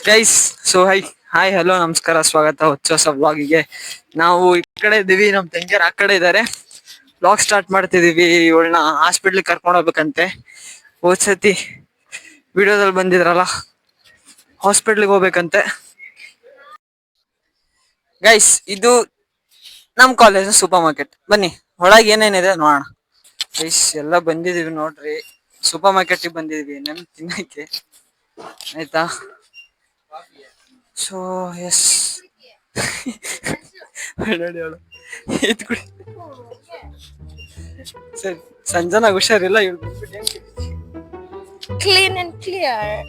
Guys so hi hello ನಮಸ್ಕಾರ, ಸ್ವಾಗತ ಹೊಸ ವ್ಲಾಗಿಗೆ. ನಾವು ಈ ಕಡೆ ಇದೀವಿ, ನಮ್ ತಂಗಿಯರ್ ಆ ಕಡೆ ಇದಾರೆ. ವ್ಲಾಗ್ ಸ್ಟಾರ್ಟ್ ಮಾಡ್ತಿದೀವಿ. ಇವಳನ್ನ ಹಾಸ್ಪಿಟ್ಲ್ ಕರ್ಕೊಂಡು ಹೋಗ್ಬೇಕಂತೆ. ಹೋದ್ಸತಿ ವಿಡಿಯೋದಲ್ಲಿ ಬಂದಿದ್ರಲ್ಲ, ಹಾಸ್ಪಿಟ್ಲಿಗೆ ಹೋಗ್ಬೇಕಂತೆ. ಗೈಸ್ ಇದು ನಮ್ ಕಾಲೇಜ್ ಸೂಪರ್ ಮಾರ್ಕೆಟ್. ಬನ್ನಿ ಒಳಗೆ ಏನೇನಿದೆ ನೋಡೋಣ. ಗೈಸ್ ಎಲ್ಲ ಬಂದಿದೀವಿ ನೋಡ್ರಿ, ಸೂಪರ್ ಮಾರ್ಕೆಟ್ ಬಂದಿದೀವಿ ನಮ್ ತಿನ್ನಕ್ಕೆ, ಆಯ್ತಾ. ಸೊ ಎಸ್ ಇದು ಕುಡಿ. ಸರಿ, ಸಂಜನಾಗ ಹುಷಾರಿಲ್ಲ, ಇವಳು ಕ್ಲೀನ್ ಅಂಡ್ ಕ್ಲಿಯರ್.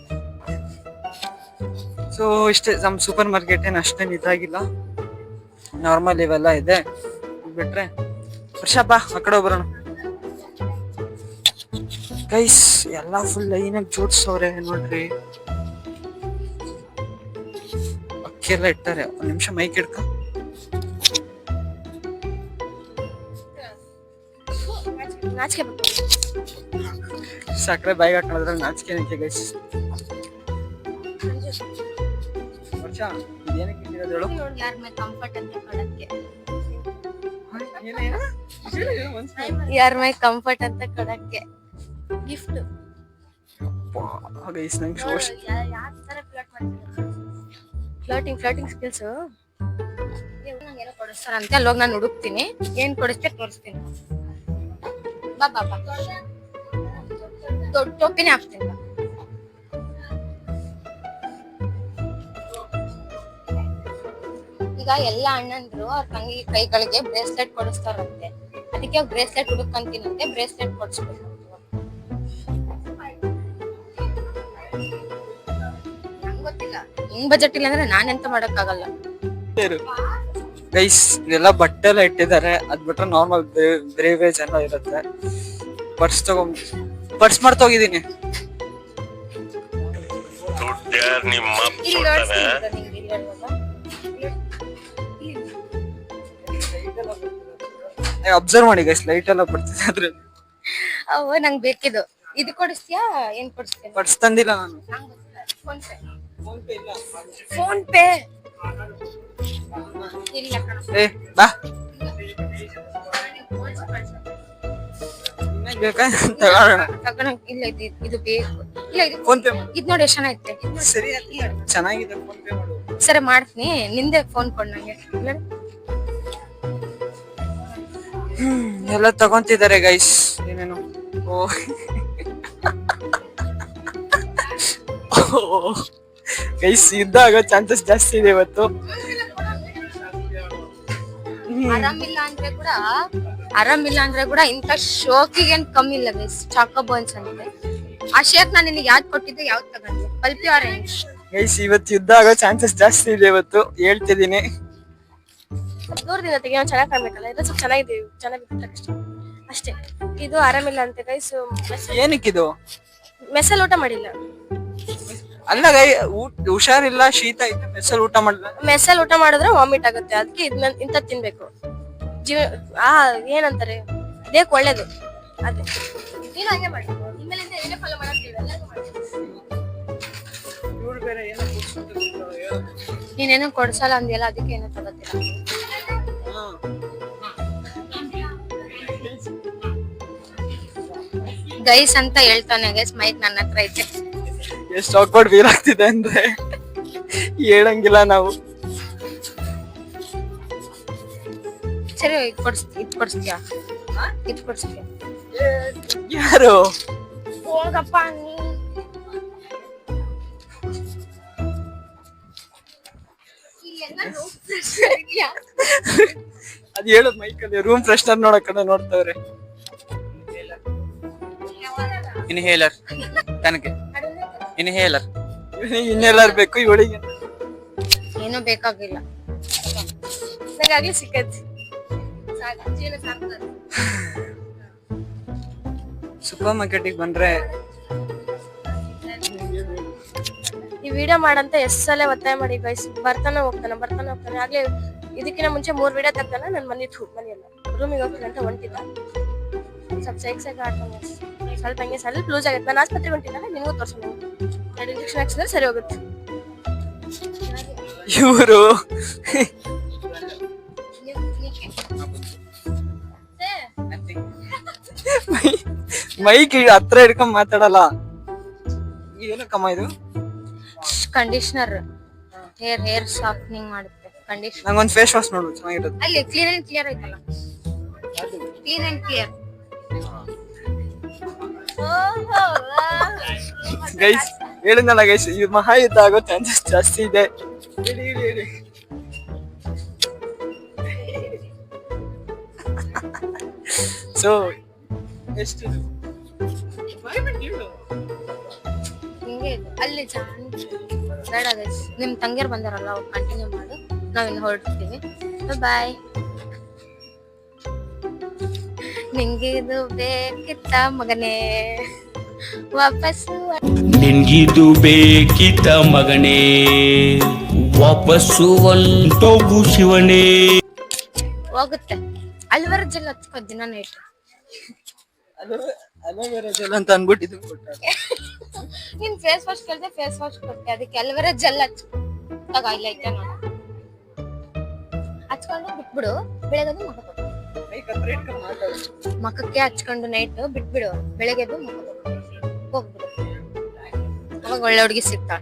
ಸೊ ಇಷ್ಟೇ, ನಮ್ ಸೂಪರ್ ಮಾರ್ಕೆಟ್ ಏನ್ ಅಷ್ಟೇನ್ ಇದಾಗಿಲ್ಲ, ನಾರ್ಮಲ್ ಇವೆಲ್ಲ ಇದೆ. ಬಿಟ್ರೆ ವರ್ಷಪ್ಪ ಆ ಕಡೆ ಬರೋಣ. ಗೈಸ್ ಎಲ್ಲಾ ಫುಲ್ ಲೈನಾಗಿ ಜೋಡ್ಸವ್ರೆ ನೋಡ್ರಿ. ಅಕ್ಕಿ ಎಲ್ಲ ಇಟ್ಟಾರೆ. ಒಂದ್ ನಿಮಿಷ ಮೈಕ್ ಇಡ್ಕ. ಸಕ್ಕರೆ ಬಾಯಿಗೆ ಹಾಕೋದ್ರ ನಾಚಿಕೆ ನಿಂತೆ. ಗೈಸ್ ವರ್ಷ ಏನಕ್ಕೆ ಇಟ್ಟಿರೋದು ಹೇಳು? ಯಾರ ಮೈ ಕಂಫರ್ಟ್ ಅಂತ ಕೊಡಕ್ಕೆ ಗಿಫ್ಟ್. ಗೈಸ್ ನಂಗೆ ಶೋಷ್ ಫ್ಲರ್ಟಿಂಗ್ ಸ್ಕಿಲ್ಸ್ ನಂಗೆ ಕೊಡಿಸ್ತಾರಂತೆ. ಅಲ್ಲೋಗಿ ನಾನು ಹುಡುಕ್ತೀನಿ, ಏನ್ ಕೊಡಿಸ್ತೆ ತೋರಿಸ್ತೀನಿ. ಬಾ ಬಾ ಬಾ, ದೊಡ್ಡ ಟೋಪಿನೇ ಹಾಕ್ತೀನಿ. ಈಗ ಎಲ್ಲಾ ಅಣ್ಣಂದ್ರು ಅವ್ರ ತಂಗಿ ಕೈಗಳಿಗೆ ಬ್ರೇಸ್ಲೆಟ್ ಕೊಡಿಸ್ತಾರಂತೆ. ಅದಕ್ಕೆ ಬ್ರೇಸ್ಲೆಟ್ ಹುಡುಕಂತೀನಂತೆ, ಬ್ರೇಸ್ಲೆಟ್ ಕೊಡಿಸ್ಬೇಕು. ನಂಗೆ ಗೊತ್ತಿಲ್ಲ, ನಿಂಗ್ ಬಜೆಟ್ ಇಲ್ಲ ಅಂದ್ರೆ ನಾನ್ ಎಂತ ಮಾಡಕ್ ಆಗಲ್ಲ. ಗೈಸ್ ಇದೆಲ್ಲ ಬಟ್ಟೆ ಎಲ್ಲ ಇಟ್ಟಿದ್ದಾರೆ. ಅದ್ ಬಿಟ್ರೆ ನಾರ್ಮಲ್ ಬ್ರೇವೇಜ್ ಎಲ್ಲ ಇರುತ್ತೆ. ಪರ್ಸ್ ಮಾಡ್ತೋಗಿದ್ದೀನಿ. ಅಬ್ಸರ್ವ್ ಮಾಡಿ ಗೈಸ್, ಲೈಟ್ ಎಲ್ಲ ಬರ್ತಿದೆ ಅದ್ರಲ್ಲಿ. ಅವ ನಂಗ್ ಬೇಕಿದ್ದು. ಇದು ಕೊಡಿಸ್ತೀಯಾ? ಏನ್ ಕೊಡಿಸ್ತೀಯ? ಪರ್ಸ್ ತಂದಿಲ್ಲ ನಾನು. ಫೋನ್ ಪೇ ಇಲ್ಲ ಕಣ. ಏ ಬಾ, ಬೇಕಾ ತಗೋಣ. ಇಲ್ಲ ಇದು ಬೇಕು. ಇಲ್ಲ ಇದು ಫೋನ್ ಪೇ ಇದ್ ನೋಡಿ ಎಷ್ಟು ಚೆನ್ನಾಗೈತೆ. ಸರಿ, ಚೆನ್ನಾಗಿದೆ, ಫೋನ್ ಪೇ ಮಾಡು. ಸರಿ ಮಾಡ್ತೀನಿ, ನಿಂದೆ ಫೋನ್ ಕೊಡ್ ನಂಗೆ. ಎಲ್ಲ ತಗೊಂತಿದ್ದಾರೆ ಗೈಸ್, ಏನೇನು. ಗೈಸ್ ಯುದ್ಧ ಆಗೋ ಚಾನ್ಸಸ್ ಜಾಸ್ತಿ ಇದೆ ಇವತ್ತು. ಆರಾಮಿಲ್ಲ ಅಂದ್ರೆ ಕೂಡ ಇಂತ ಶೋಕಿಗೆ ಏನ್ ಕಮ್ಮಿ ಇಲ್ಲ ಗೈಸ್. ಚಾಕೋಬೋನ್ಸ್ ಅಂತೆ. ಆ ಶೇಕ್ ನಾನು ನಿನಗೆ ಯಾವ್ದು ಕೊಟ್ಟಿದ್ದೆ, ಯಾವ್ದು ತಗೊಂಡೆ? Pulpy orange. ಗೈಸ್ ಇವತ್ತು ಯುದ್ಧ ಆಗೋ ಚಾನ್ಸಸ್ ಜಾಸ್ತಿ ಇದೆ ಇವತ್ತು, ಹೇಳ್ತಿದ್ದೀನಿ. ದೂರದಿಂದ ತೆಗಿಯೋ ಚೆನ್ನಾಗಿ ಕಾಣ್ಬೇಕಲ್ಲ, ಇದು ಸ್ವಲ್ಪ ಚೆನ್ನಾಗಿದೆ ಅಷ್ಟೇ. ಇದು ಆರಾಮಿಲ್ಲ ಅಂತೆ ಗೈಸ್. ಏನಕ್ಕಿದು? ಮೆಸಲ್ ಊಟ ಮಾಡಿಲ್ಲ. ಅಲ್ಲ ಗೈ, ಹುಷಾರಿಲ್ಲ, ಶೀತ ಐತೆ, ಮೆಸಲ್ ಊಟ ಮಾಡಿಲ್ಲ. ಮೆಸಲ್ ಊಟ ಮಾಡಿದ್ರೆ ವಾಮಿಟ್ ಆಗುತ್ತೆ, ಅದಕ್ಕೆ ಇಂತ ತಿನ್ಬೇಕು. ಏನಂತಾರೆ, ದೇಹಕ್ಕೆ ಒಳ್ಳೇದು. ಅದೇ ನೀನು ಹಂಗೆ ಮಾಡಿ. ನಿಮ್ಮೇಲಿಂದ ಏನೇ ಫಾಲೋ ಮಾಡಕ್ತಿಲ್ಲ, ನೀನೇನು ಕೊಡ್ಸಲ್ಲ ಅಂದಿಯಲ್ಲ, ಅದಕ್ಕೆ ಏನೋ ತಗೋತೀರ. ಗೈಸ್ ಅಂತ ಹೇಳ್ತಾನೆ ಗೈಸ್, ಮೈಕ್ ನನ್ನ ಹತ್ರ ಐತೆ. ಎಷ್ಟು ಆಕ್ವರ್ಡ್ ಫೀಲ್ ಆಗ್ತಿದೆ ಅಂದ್ರೆ ಹೇಳಂಗಿಲ್ಲ ನಾವು. ಸರಿ, ಇದು ಕೊಡಿಸ್ತೀಯಾ? ಯಾರು? ಹೋಗಪ್ಪ ನೀ. ಅದ್ ಹೇಳೋದ್ ಮೈಕಲ್ಲಿ ರೂಮ್ ಫ್ರೆಶ್ನರ್ ನೋಡಕ್ ನೋಡ್ತವ್ರೆ. ಇನ್ಹೇಲರ್ ತನಗೆ, ಇನ್ಹೇಲರ್ ಬೇಕು ಇವಳಿಗೆ. ಏನೂ ಬೇಕಾಗಿಲ್ಲ, ನನಗಾಗ್ಲಿ ಸಿಕ್ಕೈತಿ. ಸೂಪರ್ ಮಾರ್ಕೆಟಿಗೆ ಬಂದ್ರೆ ಈ ವಿಡಿಯೋ ಮಾಡಂತ ಎಷ್ಟ್ ಸಲ ಒತ್ತಾಯ ಮಾಡಿ ಗೈಸ್. ಬರ್ತಾನೆ ಹೋಗ್ತಾನೆ. ಆಗ್ಲೇ ಇದಕ್ಕಿಂತ ಮುಂಚೆ 3 ವಿಡಿಯೋ ತೆಗ್ದಾನ. ನನ್ ಮನೆಯಲ್ಲ ರೂಮಿಗೆ ಹೋಗ್ತೀನಿ ಅಂತ ಹೊಂಟಿದ್ದ. ಸ್ವಲ್ಪ ಸೈಕ್ ಆಡ್ತಾನೆ. ಸ್ವಲ್ಪ ಲೂಸ್ ಆಗೈತೆ. ನಾನು ಆಸ್ಪತ್ರೆಗೆ ಹೊಂಟಿದ್ದಾನೆ, ನಿನಗೂ ತೋರ್ಸೋಣ. 2 ಇಂಜೆಕ್ಷನ್ ಹಾಕ್ಸಿದ್ರೆ ಸರಿ ಹೋಗುತ್ತೆ. ಇವರು ಮೈಕ್ ಹತ್ರ ಹಿಡ್ಕೊಂಡ್ ಮಾತಾಡಲ್ಲ. ಏನಕ್ಕಮ್ಮ ಇದು? ಕಂಡೀಷನರ್, ಹೇರ್ ಸಾಫ್ಟ್ನಿಂಗ್ ಮಾಡುತ್ತೆ ಕಂಡೀಷನರ್. ನಂಗೊಂದ್ ಫೇಸ್ ವಾಶ್ ನೋಡು, ಚೆನ್ನಾಗಿರುತ್ತೆ. ಅಲ್ಲಿ ಕ್ಲೀನ್ ಅಂಡ್ ಕ್ಲಿಯರ್ ಐತಲ್ಲ, ಕ್ಲೀನ್ ಅಂಡ್ ಕ್ಲಿಯರ್. ಗೈಸ್ ಹೇಳಿದ್ನಲ್ಲ ಗೈಸ್, ಇದು ಮಹಾಯುದ್ಧ ಆಗೋ ಚಾನ್ಸಸ್ ಜಾಸ್ತಿ ಇದೆ. ಸೊ ಎಷ್ಟು ಹಿಂಗೆ ಇದೆ ಅಲ್ಲಿ ಬೇಡ ಗೈಸ್. ನಿಮ್ ತಂಗಿಯರ್ ಬಂದಾರಲ್ಲ, ಅವ್ರು ಕಂಟಿನ್ಯೂ ಮಾಡು, ನಾವಿನ್ನು ಹೊರಡ್ತೀವಿ. ಬಾಯ್. ನಿಂಗಿದು ಬೇಕಿತ್ತ ಮಗನೇ ವಾಪಸ್ಸು, ನಿನ್ಗಿದು ಬೇಕಿತ್ತ ಮಗನೇ ವಾಪಸ್ಸು ಹೊಂಟೋಗು ಶಿವನೇ. ಹೋಗುತ್ತೆ. ಅಲ್ವರ ಜೆಲ್ ಹಚ್ಕೋ ದಿನ ನೈಟ್. ಅಲೋವೆರಾ ಜೆಲ್ ಅಂತ ಅನ್ಬಿಟ್ಟಿದ್ದು ನೀನ್ ಫೇಸ್ ವಾಶ್ ಕೇಳ್ದೆ, ಫೇಸ್ ವಾಶ್ ಕೊಟ್ಟೆ, ಅದಕ್ಕೆ ಅಲ್ವರ ಜೆಲ್ ಹಚ್ಕೊ. ಇಲ್ಲ ಐತೆ ನೋಡು, ಹಚ್ಕೊಂಡು ಬಿಟ್ಬಿಡು. ಬೆಳಗ್ಗೆ ಮಖಕ್ಕೆ ಹಚ್ಕೊಂಡು ನೈಟ್ ಬಿಟ್ಬಿಡು, ಬೆಳಗ್ಗೆ ಹೋಗ್ಬಿಡು. ಅವಾಗ ಒಳ್ಳೆ ಹುಡುಗಿ ಸಿಗ್ತಾಳ.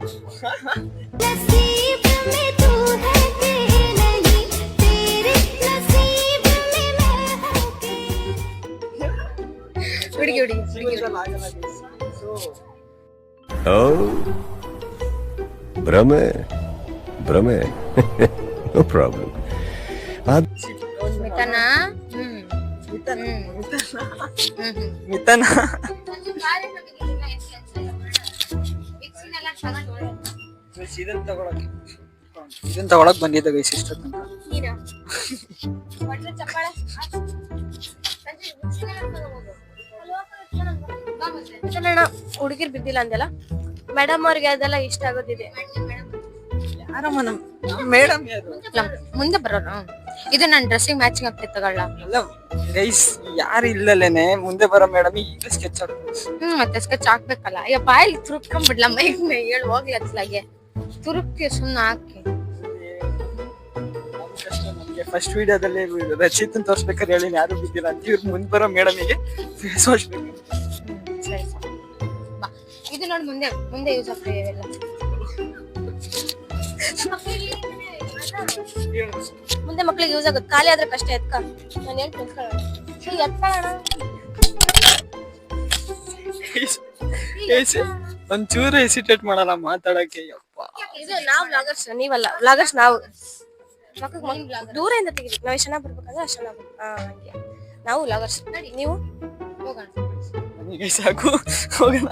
ಹುಡುಗಿ ಭ್ರಮೆ ಭ್ರಮೆ ನೋ ಪ್ರಾಬ್ಲಮ್. ಮಿತನ ಮಿತನ ಇದನ್ನ ತಗೊಳಕ್ ಬಂದಿದ್ದ ಗೈಸ್ ಇಷ್ಟ ತನಕ. ಹುಡುಗಿರ್ ಬಿದ್ದಿಲ್ಲ ಅಂದಲ್ಲ ಮೇಡಮ್ ಅವ್ರಿಗೆ, ಅದೆಲ್ಲ ಇಷ್ಟ ಆಗೋದಿದೆ. ಯಾರಮ್ಮ ಮೇಡಮ್ ಮುಂದೆ ಬರೋಣ. ಇದು ನನ್ ಡ್ರೆಸ್ಸಿಗೆ ಮ್ಯಾಚಿಂಗ್ ಆಗ್ತೈತೆ, ತಗೊಳ್ಳ. ಅಲ್ಲ ಗೈಸ್, ಯಾರು ಇಲ್ಲಲೇನೆ ಮುಂದೆ ಬರೋ ಮೇಡಮ್ ಈಗ ಸ್ಕೆಚ್ ಹಾಕ್ಬೇಕು. ಮತ್ತೆ ಸ್ಕೆಚ್ ಹಾಕ್ಬೇಕಲ್ಲ. ಅಯ್ಯ ಬಾಯಲ್ಲಿ ತುರುಕ್ಕೊಂಡ್ಬಿಡ್ಲ ಮೈಗ್ ಹೇಳಿ ಹೋಗ್ಲಿ ಅತ್ಲಾಗೆ ತುರುಕಿ ಸುಮ್ನೆ ಹಾಕಿ. ಫಸ್ಟ್ ವಿಡಿಯೋದಲ್ಲಿ ರಚಿತ್ ತೋರ್ಸ್ಬೇಕಾದ್ರೆ ಹೇಳಿ ಯಾರು ಬಿದ್ದಿಲ್ಲ ಅಂತ. ಇವ್ರು ಮುಂದೆ ಬರೋ ಮೇಡಮಿಗೆ ಫೇಸ್ ವಾಶ್ ಬೇಕು. ಸರಿ ಬಾ, ಇದು ನೋಡಿ ಮುಂದೆ ಮುಂದೆ ಯೂಸ್ ಆಗ್ತದೆ ಇವೆಲ್ಲ. ಮುಂದೆ ಮಕ್ಳಿಗೆ ಯೂಸ್ ಆಗುತ್ತೆ. ಖಾಲಿ ಆದ್ರೆ ಕಷ್ಟ ಎತ್ಕ. ನಾನು ಒಂಚೂರು ಹೆಸಿಟೇಟ್ ಮಾಡಲ್ಲ ಮಾತಾಡಕ್ಕೆ. ಇದು ನಾವು ವ್ಲಾಗರ್ಸ್, ನೀವಲ್ಲ ವ್ಲಾಗರ್ಸ್. ನಾವು ದೂರದಿಂದ ತೆಗಿಬೇಕು. ನಾವು ಎಷ್ಟು ಚೆನ್ನಾಗಿ ಬರ್ಬೇಕಾದ್ರೆ ಅಷ್ಟು ಚೆನ್ನಾಗಿ ಹಂಗೆ ನಾವು ವ್ಲಾಗರ್ಸ್. ನೀವು ಹೋಗೋಣ, ಸಾಕು ಹೋಗೋಣ.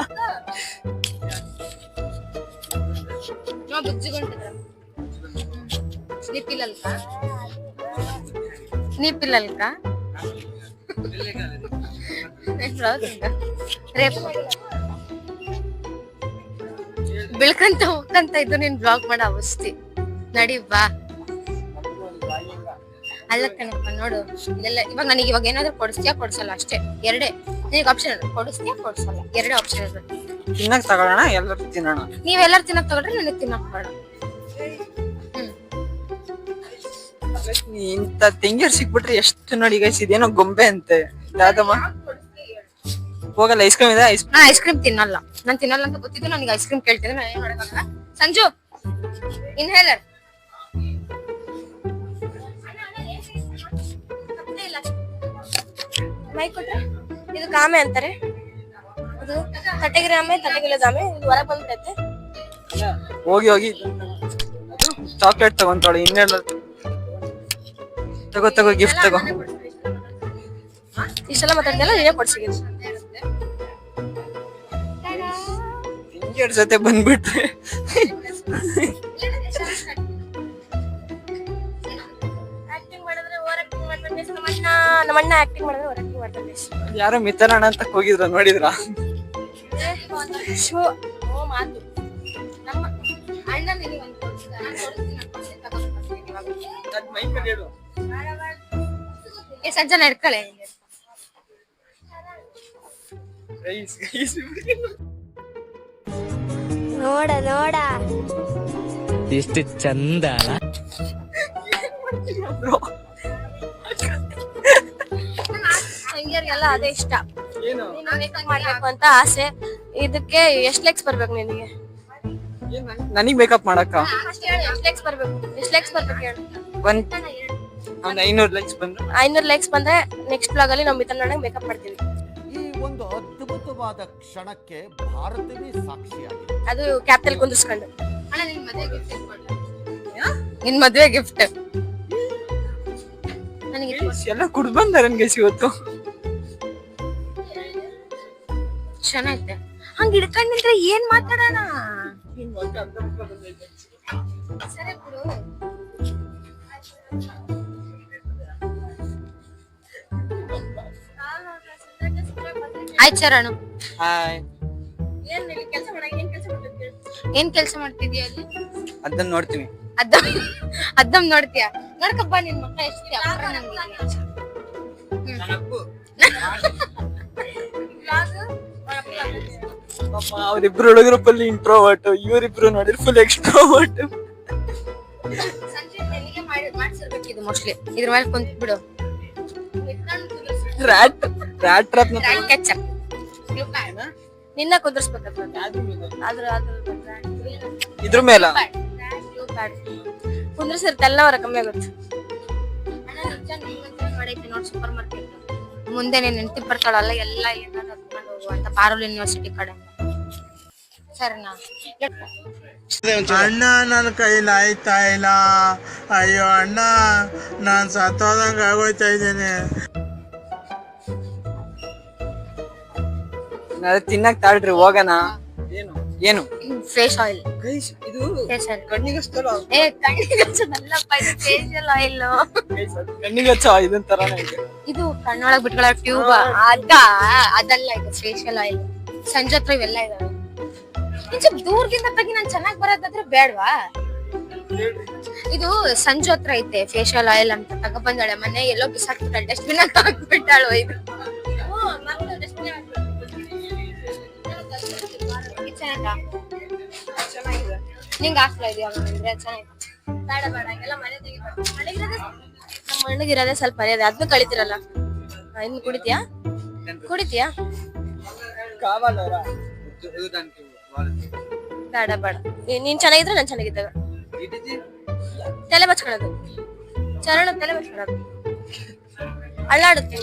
ನೀಪಿಲ್ಲಲ್ಕ ಬೆಳ್ಕಂತ ಹೋಗ್ಕಂತ ಇದ್ದು ನೀನ್ ಬ್ಲಾಗ್ ಮಾಡೋ ಅವಸ್ಥೆ. ನಡಿ ಬಾ. ಅಲ್ಲ ಕಣಪ್ಪ ನೋಡು, ಇದೆಲ್ಲ ಇವಾಗ ನನಗೆ ಇವಾಗ ಏನಾದ್ರು ಕೊಡಿಸ್ತೀಯಾ ಕೊಡ್ಸಲ್ಲ ಅಷ್ಟೇ. ಎರಡೇ ನಿನಗೆ ಆಪ್ಷನ್, ಕೊಡಿಸ್ತೀಯಾ ಕೊಡ್ಸಲ್ಲ, ಎರಡೇ ಆಪ್ಷನ್ ಇರುತ್ತೆ. ತಿನ್ನಕ್ ತಗೊಳ್ಳೋಣ, ಎಲ್ಲರೂ ತಿನ್ನೋಣ. ನೀವೆಲ್ಲರೂ ತಿನ್ನಕ್ ತಗೊಳ್ರಿ, ನನಗೆ ತಿನ್ನಕ್ ಬೇಡ. ಇಂತ ತೆಂಗಿರ್ ಸಿಕ್ಬಿಟ್ರೆ ಎಷ್ಟು ನೋಡಿ ಗೈಸ್. ಇದೇನೋ ಗೊಂಬೆ ಅಂತೆ. ಯಾವ್ದಮ್ಮ ಹೋಗಲ್ಲ. ಐಸ್ ಕ್ರೀಮ್ ಇದೆ. ನಾನು ಐಸ್ ಕ್ರೀಮ್ ತಿನ್ನಲ್ಲ. ನಾನು ತಿನ್ನಲ್ಲ ಅಂತ ಗೊತ್ತಿದ್ದು ನನಗೆ ಐಸ್ ಕ್ರೀಮ್ ಕೇಳ್ತಿದ್ರೆ ನಾನು ಏನ್ ಮಾಡಕ್ಕಾಗಲ್ಲ. ಸಂಜು ಇನ್ಹೇಲರ್ ಮೈ ಕೊಟ್ರೆ ಇದು ಕಾಮೆ ಅಂತಾರೆ. ಅದು 30 ಗ್ರಾಮೆ 30 ಕಿಲೋ ದಾಮೆ. ಇದು ಹೊರ ಬಂದ್ಬಿಡತ್ತೆ. ಹೋಗಿ ಹೋಗಿ ಚಾಕ್ಲೇಟ್ ತಗೊಂತಾಳೆ. ಇನ್ನೆಲ್ಲ ತಗೋ ತಗೋ, ಗಿಫ್ಟ್ ತಗೋ. ಇಷ್ಟೆಲ್ಲ ಮಾತಾಡ್ದಲ್ಲ, ನೀನೇ ಕೊಡ್ಸಿದ್ದೀನಿ. ಹಿಂಗೇಡ್ ಜೊತೆ ಬಂದ್ಬಿಟ್ರೆ ನಮ್ಮಣ್ಣ ಆಕ್ಟಿಂಗ್ ಮಾಡಿದ್ರೆ ಓವರ್ ಆಕ್ಟಿಂಗ್ ಮಾಡ್ತಾನೆ. ಯಾರೋ ಮಿತರಣ ಅಂತ ಹೋಗಿದ್ರ ನೋಡಿದ್ರ? ಶೋ ಓ ಮಾತು ನಮ್ಮ ಅಣ್ಣ ನಿನಗೆ ಒಂದು ಕೊಡ್ಸ್ತಾನೆ. ನಾನು ಕೊಡ್ಸ್ತೀನಿ ಅದ್ ಮೈಕಲ್ಲಿ ಹೇಳು. ಏ ಸಂಜೆ ನಡ್ಕಳೆ. ನೋಡ ನೋಡ ಎಷ್ಟು ಚಂದ ಬ್ರೋ ತಂಗಿಯರಿಗೆಲ್ಲ ಅದೇ ಇಷ್ಟ. ಏನು ಮೇಕಪ್ ಮಾಡ್ಬೇಕು ಅಂತ ಆಸೆ. ಇದಕ್ಕೆ ಎಷ್ಟ್ ಲೈಕ್ಸ್ ಬರ್ಬೇಕು ನಿನಗೆ? ನನಗ್ ಮೇಕಪ್ ಮಾಡಕ್ಕ ಅಷ್ಟೇ ಹೇಳು, ಎಷ್ಟ್ ಲೈಕ್ಸ್ ಬರ್ಬೇಕು? ಎಷ್ಟ್ ಲೈಕ್ಸ್ ಬರ್ಬೇಕು ಹೇಳು? ಒಂದ್ 500 ಲೈಕ್ಸ್ ಬಂದ್ರೆ 500 ಲೈಕ್ಸ್ ಬಂದ್ರೆ ನೆಕ್ಸ್ಟ್ ಬ್ಲಾಗ್ ಅಲ್ಲಿ ನಾವು ಮಿಥುನ್ ಅಣ್ಣಂಗೆ ಮೇಕಪ್ ಮಾಡ್ತೀವಿ. ಈ ಒಂದು ಅದ್ಭುತವಾದ ಕ್ಷಣಕ್ಕೆ ಭಾರತವೇ ಸಾಕ್ಷಿಯಾಗಿದೆ. ಅದು ಕ್ಯಾಪ್ಟಲ್ ಕುಂದಿಸ್ಕೊಂಡು. ನಿನ್ ಮದ್ವೆ ಗಿಫ್ಟ್ ನನಗೆ ಎಲ್ಲ ಕುಡ್ದು ಬಂದಾರೆ ಗೈಸ್ ಇವತ್ತು. ಚೆನ್ನಾಗೈತೆ. ಹಂಗ ಹಿಡ್ಕೊಂಡ್ ನಿಂತ್ರೆ ಏನ್ ಮಾತಾಡೋಣ? ಸರಿ ಬಿಡು. ಆಯ್ತು ಶರಣು, ಹಾಯ್ ಏನ್ ಇಲ್ಲಿ ಕೆಲಸ ಮಾಡಕ್ಕೆ ಏನ್ ಕೆಲಸ ಮಾಡ್ತಿದ್ದೆ? ಏನ್ ಕೆಲ್ಸ ಮಾಡ್ತಿದ್ಯಾ ಅಲ್ಲಿ? ಅದನ್ನ ನೋಡ್ತೀನಿ. ಅದ್ದಮ್ ನೋಡ್ತೀಯ? ನೋಡ್ಕಪ್ಪ ನಿನ್ ಮಕ್ಕ ಎಷ್ಟು ಅವ್ರಿಬ್ರು ಹುಡುಗರು ಫುಲ್ ಇಂಟ್ರೋವರ್ಟ್, ಇವರಿಬ್ರು ನೋಡಿದ್ರೆ ಫುಲ್ ಎಕ್ಸ್ಟ್ರೋವರ್ಟ್. ಸಂಜೆ ನೆಲ್ಲಿಗೆ ಮಾಡ್ಸಿರ್ಬೇಕಿದು ಮೋಸ್ಟ್ಲಿ. ಇದ್ರ ಮೇಲೆ ಕುಂತ್ ಬಿಡು. ರ್ಯಾಟ್ ಟ್ರಾಪ್ ಕೆಚ್ಚಪ್ ನಿನ್ನ ಕುಂದಿರ್ಸ್ಬೇಕಂತ ಅದ್ರ ಇದ್ರ ಮೇಲ ಕುಂದ್ರಿಸಿರ್ತೆ ಎಲ್ಲವರ ಕಮ್ಮಿ ಆಗುತ್ತೆ. ಮಾಡೈತೆ ನೋಡ್ ಸೂಪರ್ ಮಾರ್ಕೆಟ್ ಮುಂದೆ ನೀನ್ ನೆಂಟಿ ಬರ್ತಾಳಲ್ಲ ಎಲ್ಲ ಏನಾದ್ರು ಹತ್ಕೊಂಡು ಹೋಗುವಂತ ಪಾರೋಲ್ ಯೂನಿವರ್ಸಿಟಿ ಕಡೆ. ಸರಿನಾ? ಅಣ್ಣ ನನ್ನ ಕೈಲಿ ಆಯ್ತಾ ಇಲ್ಲ. ಅಯ್ಯೋ ಅಣ್ಣ, ನಾನ್ ಸತ್ತೋದಂಗ ಆಗೋಯ್ತಾ ಇದ್ದೇನೆ. ತಿನ್ನಕ್ ತಾಳ್ರಿ ಹೋಗಣ. ಏನು ಏನು ಫೇಸ್ ಆಯಿಲ್. ಇದು ಫೇಸ್ ಆಯಿಲ್ ಕಣ್ಣಿಗಷ್ಟಲ್ಲ, ಏ ಕಣ್ಣಿಗೆ ಹಚ್ಚೋದಲ್ಲಪ್ಪ, ಇದು ಫೇಶಿಯಲ್ ಆಯಿಲ್. ಕಣ್ಣಿಗಚ್ಚ ಇದನ್ ತರಾನೇ ಇದೆ. ಇದು ಕಣ್ಣೊಳಗ್ ಬಿಟ್ಕೊಳ್ಳೋ ಟ್ಯೂಬ್ ಅದಲ್ಲ, ಇದು ಫೇಶಿಯಲ್ ಆಯಿಲ್. ಸಂಜೆ ಹತ್ರ ಇವೆಲ್ಲ ಇದಾವೆ. ಸ್ವಲ್ಪ ದೂರದಿಂದ ತೆಗಿ, ನಾನ್ ಚೆನ್ನಾಗ್ ಬರೋದಾದ್ರೆ ಬೇಡವಾ? ಇದು ಸಂಜು ಹತ್ರ ಐತೆ ಫೇಶಿಯಲ್ ಆಯಿಲ್ ಅಂತ ತಗೊಬಂದಾಳೆ. ಮನೆ ಎಲ್ಲೋ ಬಿಸಾಕ್ಬಿಟ್ಟಾಳೆ, ಡಸ್ಟ್ಬಿನ್ ಹಾಕ್ಬಿಟ್ಟಾಳು. ಇದು ನಿಂಗೆ ಹಾಕ್ಲಾ ಇದೆಯಾ? ಬೇಡ ಬೇಡ, ಹಂಗೆಲ್ಲ ಮನೆ ತೆಗಿಬಾರ್ದು. ನಮ್ಮ ಅಣ್ಣಗಿರೋದೇ ಸ್ವಲ್ಪ ಮರ್ಯಾದೆ, ಅದನ್ನು ಕಳಿತಿರಲ್ಲ. ಇನ್ನು ಕುಡಿತೀಯಾ? ಕುಡಿತೀಯಾ? ಬೇಡ ಬೇಡ, ನೀನ್ ಚೆನ್ನಾಗಿದ್ರೆ ನಾನ್ ಚೆನ್ನಾಗಿದ್ದಾಗ. ತಲೆ ಬಚ್ಕೊಳ್ಳೋದು ಚರಣ, ತಲೆ ಬಚ್ಕೊಳ್ಳೋದು ಅಳ್ಳಾಡುತ್ತೆ,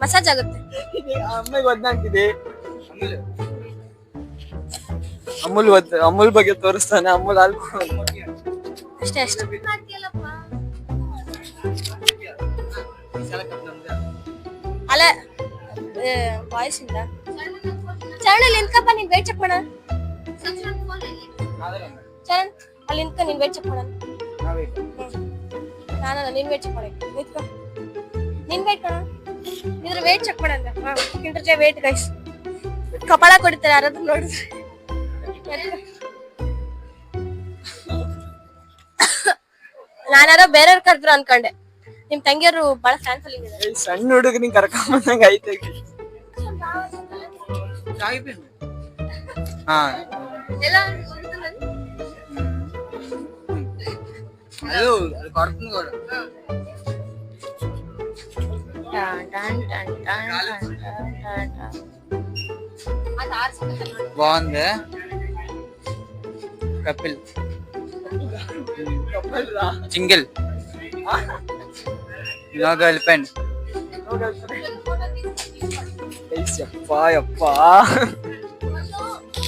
ಮಸಾಜ್ ಆಗುತ್ತೆ. ಅಮ್ಮಗೆ ಒದ್ದಾಗ್ತಿದೆ. ಅಮೂಲ್ ಬಗ್ಗೆ ತೋರಿಸ್ತಾನೆ. ಅಮೂಲ್ ಆಲ್ಕೋಹಾಲ್ ಅಷ್ಟೇ ಅಷ್ಟೇ. ಅಲ್ಲ ವಾಯ್ಸ್ ಇಂದ ಚರಣ್ ನಿಂತ್ಕಪ್ಪ, ನೀನ್ ವೇಟ್ ಚೆಕ್ ಮಾಡ. ಚರಣ್ ಅಲ್ಲಿ ನಿಂತ್ಕ, ನೀನ್ ವೇಟ್ ಚೆಕ್ ಮಾಡ. ನಾನಲ್ಲ, ನೀನ್ ವೇಟ್ ಚೆಕ್ ಮಾಡ. ನಿಂತ್ಕೊ, ನೀನ್ ವೇಟ್ ಮಾಡ. ಇದ್ರ ವೇಟ್ ಚೆಕ್ ಮಾಡಂದ. Kinder Joy weight guys. ಕಪಾಳ ಕೊಡ್ತಾರೆ ಯಾರಾದ್ರೂ ನೋಡಿದ್ರೆ. ನಾನಾರೋ ಬೇರೆಯವ್ರು ಕರೆದ್ರು ಅನ್ಕೊಂಡೆ. ನಿಮ್ ತಂಗಿಯರು ಬಹಳ ಫ್ಯಾನ್ ಫಾಲೋವಿಂಗ್ ಇದೆ. ಸಣ್ಣ ಹುಡುಗ ನಿಂಗ್ ಕರ್ಕೊಂಡ್ ಬಂದಂಗ ಐತೆ. ಹಾ ಎಲ್ಲ ಅದು ಕಾರ್ಟೂನ್ ಗೋಡ బాగుంది. Kapil jingle no girlfriend.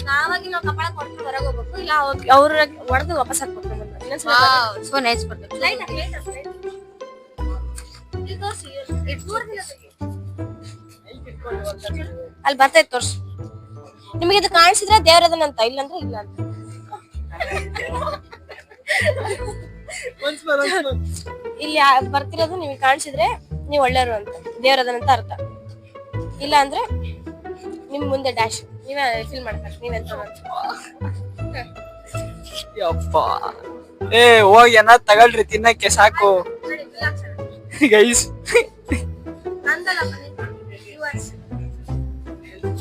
ನಾವಾಗಿ ನಾವು ಕಪಾಳ ಕೊಡ್ಕೊಂಡು ಹೊರಗೆ ಹೋಗ್ಬೇಕು, ಇಲ್ಲ ಅವ್ರ ಹೊಡೆದು ವಾಪಸ್ ಹಾಕ್ಬೇಕು. ಸೊ ನೈಸ್ ಬರ್ತದೆ. ಅಲ್ಲಿ ಬರ್ತೈತೆ ತೋರ್ಸು. ನಿಮಗೆ ಇದು ಕಾಣಿಸಿದ್ರೆ ದೇವ್ರದನಂತ, ಇಲ್ಲಂದ್ರೆ ಇಲ್ಲ ಅಂತ. ಇಲ್ಲಿ ಬರ್ತಿರೋದು ನಿಮಗೆ ಕಾಣಿಸಿದ್ರೆ ನೀವು ಒಳ್ಳೆಯವರು ಅಂತ, ದೇವ್ರದನಂತ ಅರ್ಥ. ಇಲ್ಲ ಅಂದ್ರೆ ನಿಮ್ ಮುಂದೆ ಡ್ಯಾಶ್, ನೀವೇ ಫೀಲ್ ಮಾಡ್ತಾರೆ ನೀವೆಂತ. ಏ ಹೋಗಿ ಏನಾದ್ ತಗೊಳ್ರಿ ತಿನ್ನಕ್ಕೆ, ಸಾಕು ಗೈಸ್.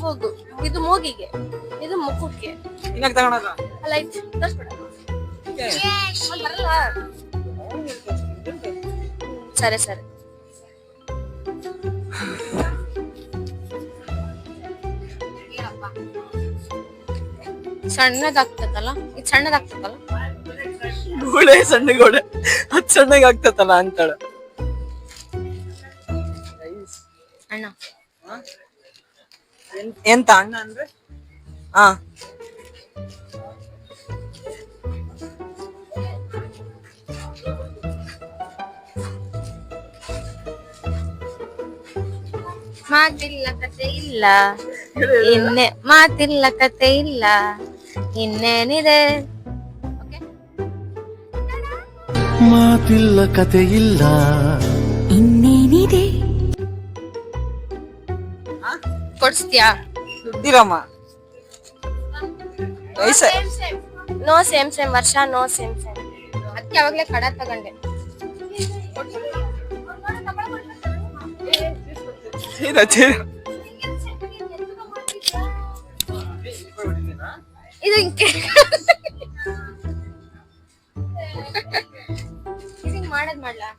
ಮೂಗು, ಇದು ಮೂಗಿಗೆ, ಇದು ಮುಖಕ್ಕೆ. ತಿನ್ನಕ್ ತಗೊಳಕ ಅಲ್ಲ ಐತಿ ತೋರ್ಸ್ಬಿಡ. ಅವ್ನ್ ಬರಲ್ಲ. ಸರಿ ಸರಿ. ಸಣ್ಣದಾಗ್ತದಲ್ಲ ಇದು ಸಣ್ಣದಾಗ್ತದಲ್ಲ ಗೋಡೆ ಸಣ್ಣಗೋಡೆ ಅದ್ ಸಣ್ಣಗೆ ಆಗ್ತತಲ್ಲ ಅಂತಾಳ. ಅಣ್ಣ. ಎಂತ ಅಣ್ಣ ಅಂದ್ರೆ? ಹಾ ಮಾತಿಲ್ಲ ಕತೆ ಇಲ್ಲ ಇನ್ನೇ ಮಾತಿಲ್ಲ ಕತೆ ಇಲ್ಲ ಇನ್ನೇನಿದೆ. ಮಾತಿಲ್ಲ ಕತೆ ಇಲ್ಲ ಇನ್ನೇನಿದೆ ಕೊಡ್ಸ್ತೀಯಾ? ದುಡ್ಡಿರಮ್ಮ. ನೋ ಸೇಮ್ ಸೇಮ್ ವರ್ಷ, ನೋ ಸೇಮ್ ಸೇಮ್. ಅದಕ್ಕೆ ಯಾವಾಗ್ಲೇ ಕಡ ತಗೊಂಡೆ. ಇದು ಹಿಂಗ್ ಮಾಡದ್ ಮಾಡ್ಲಾ?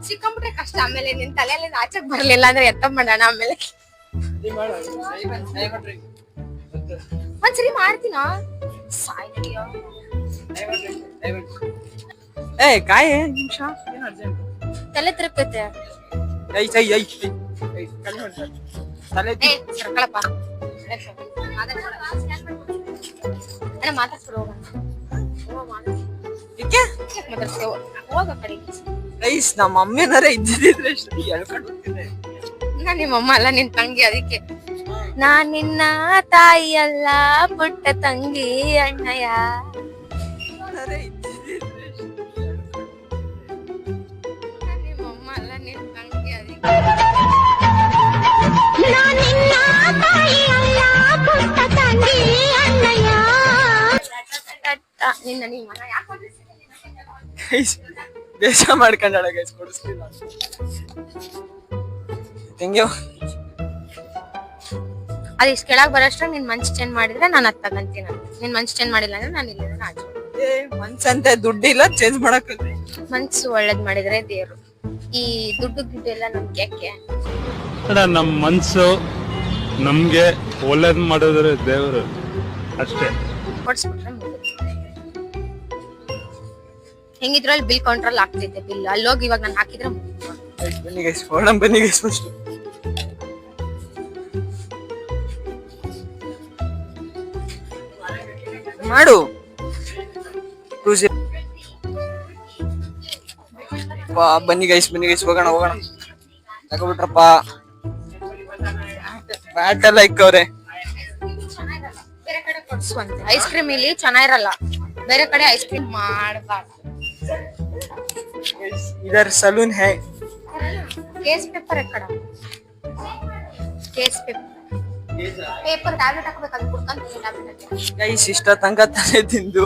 ಸಿಕ್ಕಾಬಿಟ್ರೆ ಕಷ್ಟ. ಆಮೇಲೆ ನಿನ್ ತಲೆಯಲ್ಲಿ ಆಚೆಗ್ ಬರ್ಲಿಲ್ಲ ಅಂದ್ರೆ ಎತ್ತ ಮಾಡೋಣ. ಆಮೇಲೆ ಒಂದ್ಸರಿ ಮಾಡ್ತೀನ ಸಾಯ್ತೀಯ. ಏ ಕಾಯಿ ನಿಮಿಷ. ತಲೆ ತಿರುಗ್ತೈತೆ. ತಲೆ ಏ ಸರ್ಕಳಪ್ಪ. ಅಣ್ಣ ಮಾತಾಡ್ಸ್ಬಿಡು ಹೋಗೋಣ. ಹೋಗ ಕಡೆ. ಗೈಸ್ ನಮ್ಮ ಮಮ್ಮಿನಾರ ಇದ್ದಿದ್ರೆ ಹೇಳ್ಕೊಂಡು ಹೋಗ್ತಿದ್ದೆ. ನಾನ್ ನಿಮ್ಮಮ್ಮ ಅಲ್ಲ ನಿನ್ ತಂಗಿ. ಅದಕ್ಕೆ ನಾನ್ ನಿನ್ನ ತಾಯಿ ಅಲ್ಲ ಪುಟ್ಟ ತಂಗಿ ಅಣ್ಣಯ್ಯ. ನಿಮ್ಮಮ್ಮ ಅಲ್ಲ ನಿನ್ ತಂಗಿ. ಅದಕ್ಕೆ ನಿನ್ನ ನಿಮ್ಮ ಮನ ಯಾಕೆ ಬೇಷ ಮಾಡ್ಕೊಂಡಾಳ ಗೈಸ್, ಕೊಡಿಸ್ಲಿಲ್ಲ. Thank you. ಅದ್ ಇಷ್ಟ ಕೆಳಗ್ ಬರೋಷ್ಟ್ರಾಗ ನಿನ್ ಮನ್ಸ್ ಚೇಂಜ್ ಮಾಡಿದ್ರೆ ನಾನು ಅದ್ ತಗಂತೀನಿ. ನಿನ್ ಮನ್ಸ್ ಚೇಂಜ್ ಮಾಡಿಲ್ಲ ಅಂದ್ರೆ ನಾನು ಇಲ್ಲ ಆಚೆ. ಮನ್ಸಂತೆ ದುಡ್ಡಿಲ್ಲ ಚೇಂಜ್ ಮಾಡಕ್. ಮನ್ಸು ಒಳ್ಳೇದ್ ಮಾಡಿದ್ರೆ ದೇವ್ರು. ಈ ದುಡ್ಡು ಎಲ್ಲ ನಮ್ಗೆ ಯಾಕೆ? ನಮ್ ಮನ್ಸು ನಮ್ಗೆ ಒಳ್ಳೇದ್ ಮಾಡಿದ್ರೆ ದೇವ್ರು ಅಷ್ಟೇ. ಕೊಡ್ಸ್ಬಿಟ್ರೆ ಮುಗಿತು. ಹೆಂಗಿದ್ರು ಅಲ್ಲಿ ಬಿಲ್ ಕೌಂಟ್ರಲ್ಲಿ ಆಗ್ತೈತೆ ಬಿಲ್. ಅಲ್ಲಿ ಹೋಗಿ ಇವಾಗ ನಾನು ಹಾಕಿದ್ರೆ ಮುಗಿತು. ಬನ್ನಿ ಗೈಸ್ ಹೊರಡಂ, ಬನ್ನಿ ಗೈಸ್ ಫಸ್ಟ್. ಮಾಡು ಬನ್ನಿ ಗೈಸ್, ಬನ್ನಿ ಗೈಸ್ ಹೋಗೋಣ ಹೋಗೋಣ. ತಗೋಬಿಟ್ರಪ್ಪ ಬ್ಯಾಟ್ ಎಲ್ಲ ಇಕ್ಕವ್ರೆ. ಬೇರೆ ಕಡೆ ಕೊಡ್ಸುವಂತೆ. ಐಸ್ ಕ್ರೀಮ್ ಇಲ್ಲಿ ಚೆನ್ನಾಗಿರಲ್ಲ, ಬೇರೆ ಕಡೆ ಐಸ್ ಕ್ರೀಮ್ ಮಾಡಬಾರ್ದು. ಇದರ ಸಲೂನ್ ಹೈ. ಕೇಸ್ ಪೇಪರ್ ಎಕ್ಕಡ? ಕೇಸ್ ಪೇಪರ್ ಟ್ಯಾಬ್ಲೆಟ್ ಹಾಕ್ಬೇಕು. ಅದು ಕುಡ್ಕೊಂತೀನಿ ಟ್ಯಾಬ್ಲೆಟ್. ಗೈಸ್ ಇಷ್ಟ ತನಕ ತಾನೇ ತಿಂದು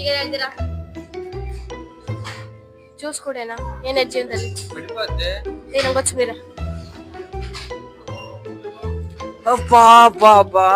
ಈಗ ಹೇಳ್ತೀರಾ ಜ್ಯೂಸ್ ಕುಡಿಯೋಣ? ಏನ್ ಜೀವನದಲ್ಲಿ ಏನೋ ಗೊತ್ತಿರ. ಅಪ್ಪಾ ಅಪ್ಪಾ ಅಪ್ಪಾ